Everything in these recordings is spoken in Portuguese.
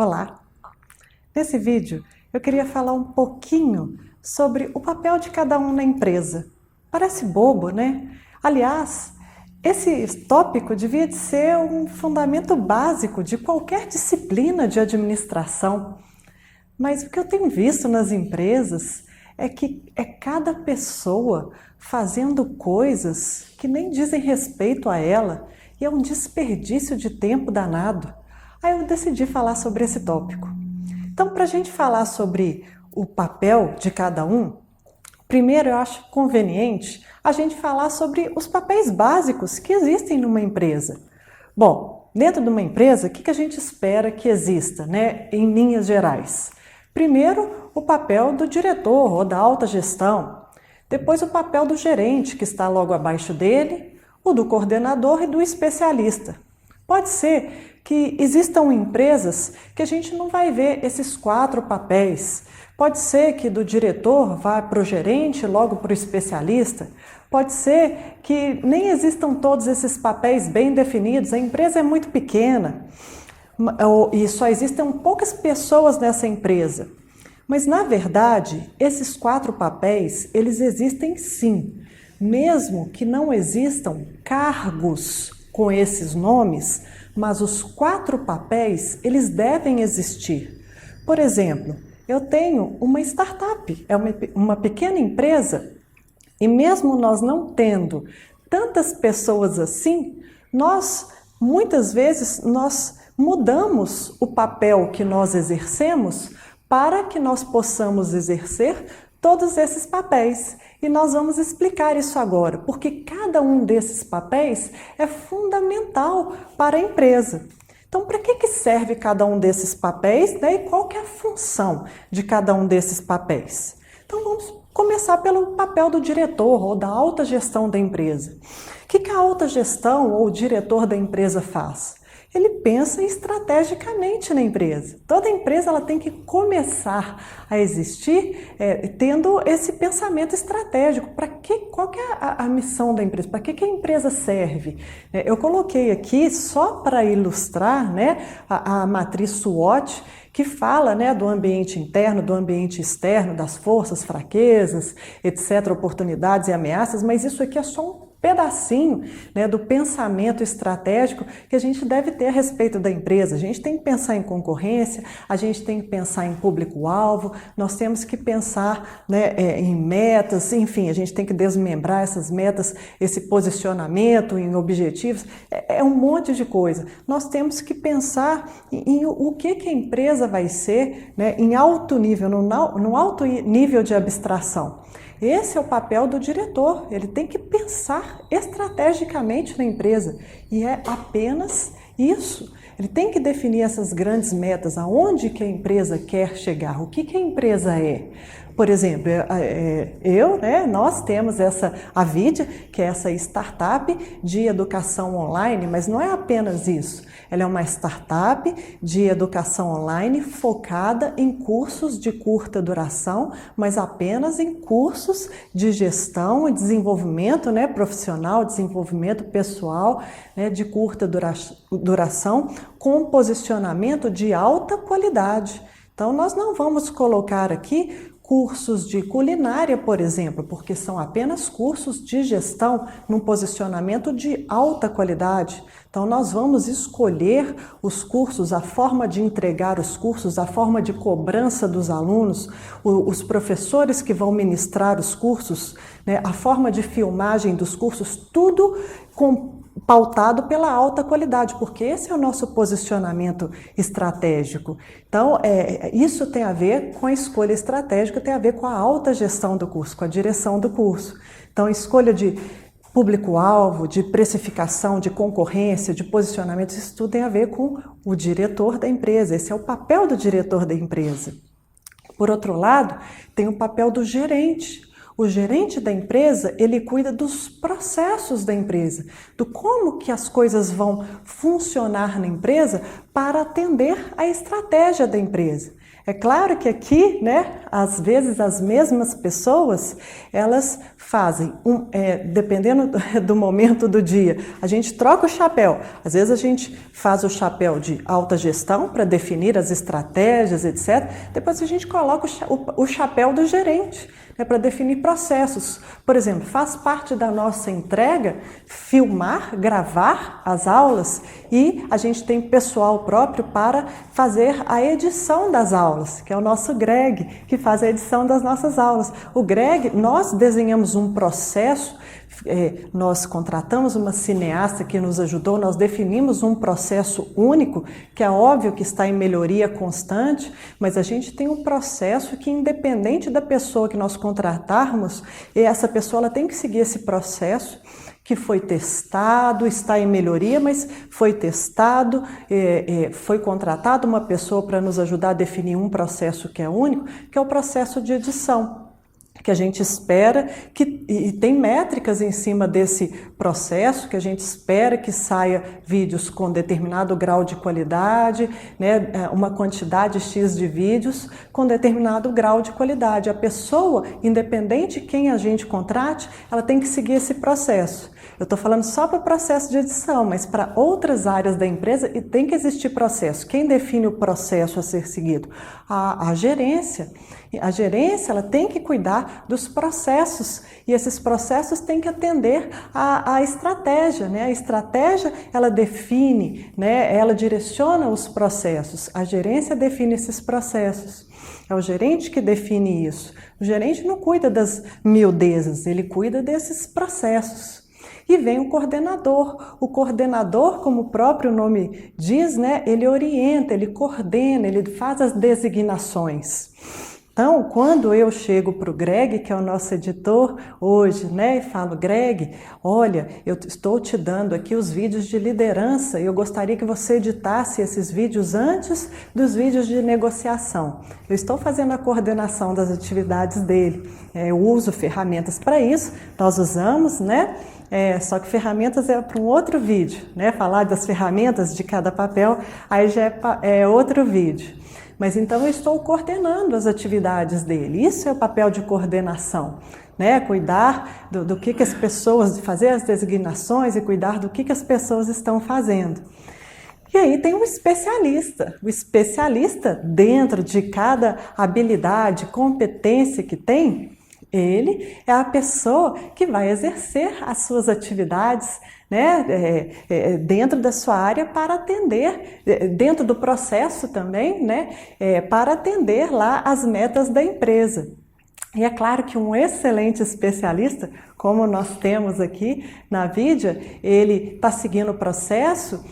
Olá! Nesse vídeo eu queria falar um pouquinho sobre o papel de cada um na empresa. Parece bobo, né? Aliás, esse tópico devia de ser um fundamento básico de qualquer disciplina de administração. Mas o que eu tenho visto nas empresas é que é cada pessoa fazendo coisas que nem dizem respeito a ela e é um desperdício de tempo danado. Aí eu decidi falar sobre esse tópico. Então, para a gente falar sobre o papel de cada um, primeiro eu acho conveniente a gente falar sobre os papéis básicos que existem numa empresa. Bom, dentro de uma empresa, o que a gente espera que exista, né, em linhas gerais? Primeiro, o papel do diretor ou da alta gestão. Depois, o papel do gerente, que está logo abaixo dele, o do coordenador e do especialista. Pode ser que existam empresas que a gente não vai ver esses 4 papéis. Pode ser que do diretor vá para o gerente, logo para o especialista. Pode ser que nem existam todos esses papéis bem definidos. A empresa é muito pequena e só existem poucas pessoas nessa empresa. Mas, na verdade, esses 4 papéis, eles existem sim. Mesmo que não existam cargos com esses nomes, mas os 4 papéis, eles devem existir. Por exemplo, eu tenho uma startup, é uma pequena empresa, e mesmo nós não tendo tantas pessoas assim, muitas vezes, nós mudamos o papel que nós exercemos para que nós possamos exercer todos esses papéis. E nós vamos explicar isso agora, porque cada um desses papéis é fundamental para a empresa. Então, para que serve cada um desses papéis, né? E qual que é a função de cada um desses papéis? Então, vamos começar pelo papel do diretor ou da alta gestão da empresa. O que a alta gestão ou o diretor da empresa faz? Ele pensa estrategicamente na empresa. Toda empresa ela tem que começar a existir tendo esse pensamento estratégico. Qual que é a missão da empresa? Para que a empresa serve? Eu coloquei aqui só para ilustrar, né, a matriz SWOT, que fala, né, do ambiente interno, do ambiente externo, das forças, fraquezas, etc., oportunidades e ameaças, mas isso aqui é só um pedacinho, né, do pensamento estratégico que a gente deve ter a respeito da empresa. A gente tem que pensar em concorrência, a gente tem que pensar em público-alvo, nós temos que pensar, né, em metas, enfim, a gente tem que desmembrar essas metas, esse posicionamento em objetivos, é um monte de coisa. Nós temos que pensar em o que a empresa vai ser, né, em alto nível, no alto nível de abstração. Esse é o papel do diretor, ele tem que pensar estrategicamente na empresa e é apenas isso. Ele tem que definir essas grandes metas, aonde que a empresa quer chegar, o que a empresa é. Por exemplo, nós temos a Vidia, que é essa startup de educação online, mas não é apenas isso. Ela é uma startup de educação online focada em cursos de curta duração, mas apenas em cursos de gestão e desenvolvimento, né, profissional, desenvolvimento pessoal, né, de curta duração, com posicionamento de alta qualidade. Então, nós não vamos colocar aqui cursos de culinária, por exemplo, porque são apenas cursos de gestão num posicionamento de alta qualidade. Então, nós vamos escolher os cursos, a forma de entregar os cursos, a forma de cobrança dos alunos, os professores que vão ministrar os cursos, né, a forma de filmagem dos cursos, tudo pautado pela alta qualidade, porque esse é o nosso posicionamento estratégico. Então, isso tem a ver com a escolha estratégica, tem a ver com a alta gestão do curso, com a direção do curso. Então, escolha de público-alvo, de precificação, de concorrência, de posicionamento, isso tudo tem a ver com o diretor da empresa. Esse é o papel do diretor da empresa. Por outro lado, tem o papel do gerente. O gerente da empresa, ele cuida dos processos da empresa, do como que as coisas vão funcionar na empresa para atender a estratégia da empresa. É claro que aqui, né, às vezes as mesmas pessoas, elas fazem, dependendo do momento do dia, a gente troca o chapéu. Às vezes a gente faz o chapéu de alta gestão para definir as estratégias, etc. Depois a gente coloca o chapéu do gerente, né, para definir processos. Por exemplo, faz parte da nossa entrega filmar, gravar as aulas e a gente tem pessoal próprio para fazer a edição das aulas, que é o nosso Greg, que faz a edição das nossas aulas. O Greg, nós desenhamos um processo, nós contratamos uma cineasta que nos ajudou, nós definimos um processo único, que é óbvio que está em melhoria constante, mas a gente tem um processo que, independente da pessoa que nós contratarmos, essa pessoa ela tem que seguir esse processo, que foi testado, está em melhoria, mas foi testado, foi contratado uma pessoa para nos ajudar a definir um processo que é único, que é o processo de edição, que a gente espera e tem métricas em cima desse processo, que a gente espera que saia vídeos com determinado grau de qualidade, né, uma quantidade X de vídeos com determinado grau de qualidade. A pessoa, independente de quem a gente contrate, ela tem que seguir esse processo. Eu estou falando só para o processo de edição, mas para outras áreas da empresa tem que existir processo. Quem define o processo a ser seguido? A gerência. A gerência ela tem que cuidar dos processos e esses processos têm que atender à estratégia, né? A estratégia ela define, né? Ela direciona os processos. A gerência define esses processos. É o gerente que define isso. O gerente não cuida das miudezas, ele cuida desses processos. E vem o coordenador. O coordenador, como o próprio nome diz, né? Ele orienta, ele coordena, ele faz as designações. Então, quando eu chego para o Greg, que é o nosso editor hoje, né, e falo, Greg, olha, eu estou te dando aqui os vídeos de liderança e eu gostaria que você editasse esses vídeos antes dos vídeos de negociação. Eu estou fazendo a coordenação das atividades dele. Eu uso ferramentas para isso, nós usamos, né? Só que ferramentas é para um outro vídeo, né? Falar das ferramentas de cada papel, aí já é outro vídeo. Mas então eu estou coordenando as atividades dele. Isso é o papel de coordenação, né? Cuidar do que as pessoas, fazer as designações e cuidar do que as pessoas estão fazendo. E aí tem um especialista. O especialista, dentro de cada habilidade, competência que tem, ele é a pessoa que vai exercer as suas atividades, né, dentro da sua área para atender, dentro do processo também, né, para atender lá as metas da empresa. E é claro que um excelente especialista, como nós temos aqui na Vidya, ele está seguindo o processo,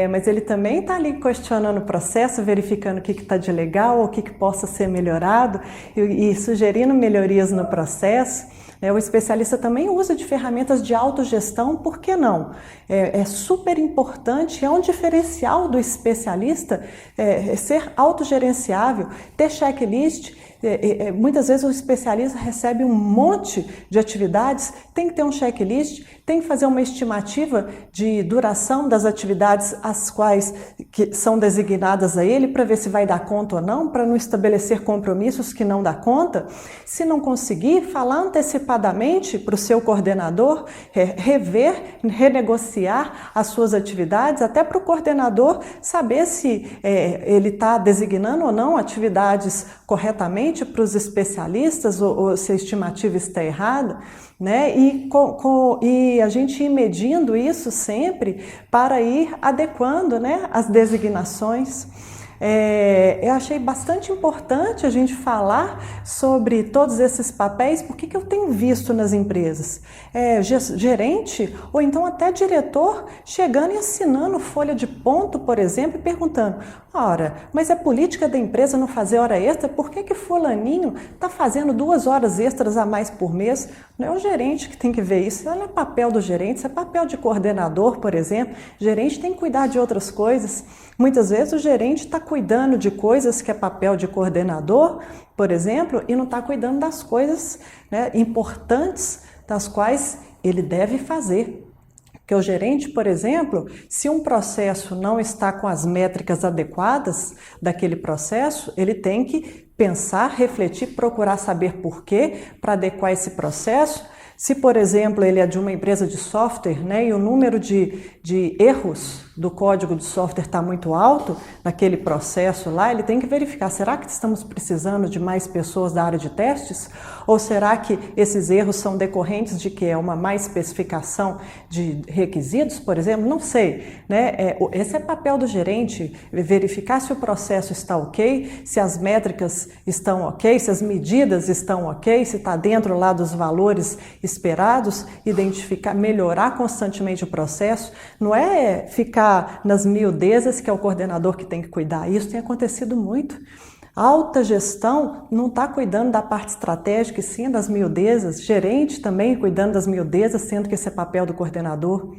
mas ele também está ali questionando o processo, verificando o que está de legal, o que possa ser melhorado e sugerindo melhorias no processo. O especialista também usa de ferramentas de autogestão, por que não? É super importante, é um diferencial do especialista ser autogerenciável, ter checklist. Muitas vezes o especialista recebe um monte de atividades, tem que ter um checklist, tem que fazer uma estimativa de duração das atividades as quais que são designadas a ele para ver se vai dar conta ou não, para não estabelecer compromissos que não dá conta. Se não conseguir, falar antecipadamente para o seu coordenador, rever, renegociar as suas atividades, até para o coordenador saber se ele está designando ou não atividades corretamente para os especialistas ou se a estimativa está errada, né? E a gente ir medindo isso sempre para ir adequando, né, as designações. Eu achei bastante importante a gente falar sobre todos esses papéis, porque que eu tenho visto nas empresas gerente ou então até diretor chegando e assinando folha de ponto, por exemplo, e perguntando, ora, mas é política da empresa não fazer hora extra, por que fulaninho está fazendo 2 horas extras a mais por mês? Não é o gerente que tem que ver isso, não é papel do gerente, isso é papel de coordenador, por exemplo. O gerente tem que cuidar de outras coisas. Muitas vezes o gerente está cuidando de coisas que é papel de coordenador, por exemplo, e não está cuidando das coisas, né, importantes das quais ele deve fazer. Porque o gerente, por exemplo, se um processo não está com as métricas adequadas daquele processo, ele tem que pensar, refletir, procurar saber por quê, para adequar esse processo. Se, por exemplo, ele é de uma empresa de software, né, e o número de erros do código de software está muito alto naquele processo lá, ele tem que verificar, será que estamos precisando de mais pessoas da área de testes? Ou será que esses erros são decorrentes de que é uma má especificação de requisitos, por exemplo? Não sei, né? Esse é papel do gerente, verificar se o processo está ok, se as métricas estão ok, se as medidas estão ok, se está dentro lá dos valores esperados, identificar, melhorar constantemente o processo. Não é ficar nas miudezas que é o coordenador que tem que cuidar. Isso tem acontecido muito. A alta gestão não está cuidando da parte estratégica, e sim das miudezas. Gerente também cuidando das miudezas, sendo que esse é papel do coordenador.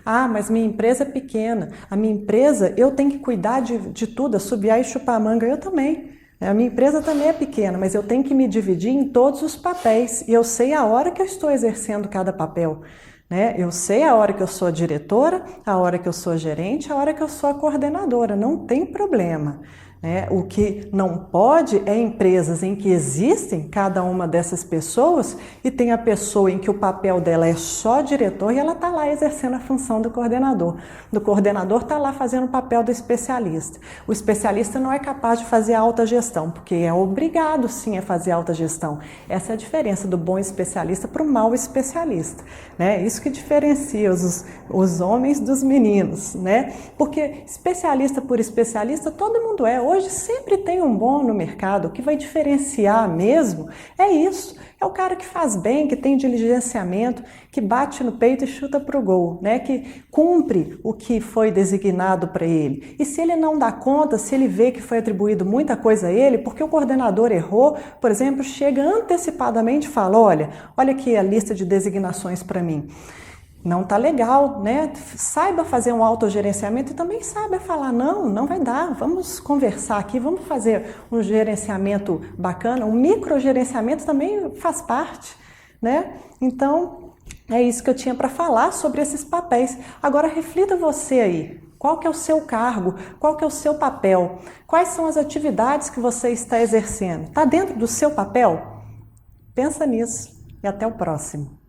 Ah, mas minha empresa é pequena. A minha empresa, eu tenho que cuidar de tudo, assobiar e chupar a manga. Eu também. A minha empresa também é pequena, mas eu tenho que me dividir em todos os papéis. E eu sei a hora que eu estou exercendo cada papel. Né? Eu sei a hora que eu sou a diretora, a hora que eu sou a gerente, a hora que eu sou a coordenadora, não tem problema. Né? O que não pode é empresas em que existem cada uma dessas pessoas e tem a pessoa em que o papel dela é só diretor e ela está lá exercendo a função do coordenador. O coordenador está lá fazendo o papel do especialista. O especialista não é capaz de fazer a alta gestão, porque é obrigado sim a fazer a alta gestão. Essa é a diferença do bom especialista para o mau especialista. Né? Isso que diferencia os homens dos meninos, né? Porque especialista por especialista todo mundo é. Hoje sempre tem um bom no mercado. O que vai diferenciar mesmo é isso. É o cara que faz bem, que tem diligenciamento, que bate no peito e chuta para o gol, né? Que cumpre o que foi designado para ele. E se ele não dá conta, se ele vê que foi atribuído muita coisa a ele, porque o coordenador errou, por exemplo, chega antecipadamente e fala, olha aqui a lista de designações para mim. Não tá legal, né? Saiba fazer um autogerenciamento e também saiba falar, não vai dar, vamos conversar aqui, vamos fazer um gerenciamento bacana, um microgerenciamento também faz parte, né? Então, é isso que eu tinha para falar sobre esses papéis. Agora, reflita você aí, qual que é o seu cargo, qual que é o seu papel, quais são as atividades que você está exercendo? Está dentro do seu papel? Pensa nisso e até o próximo.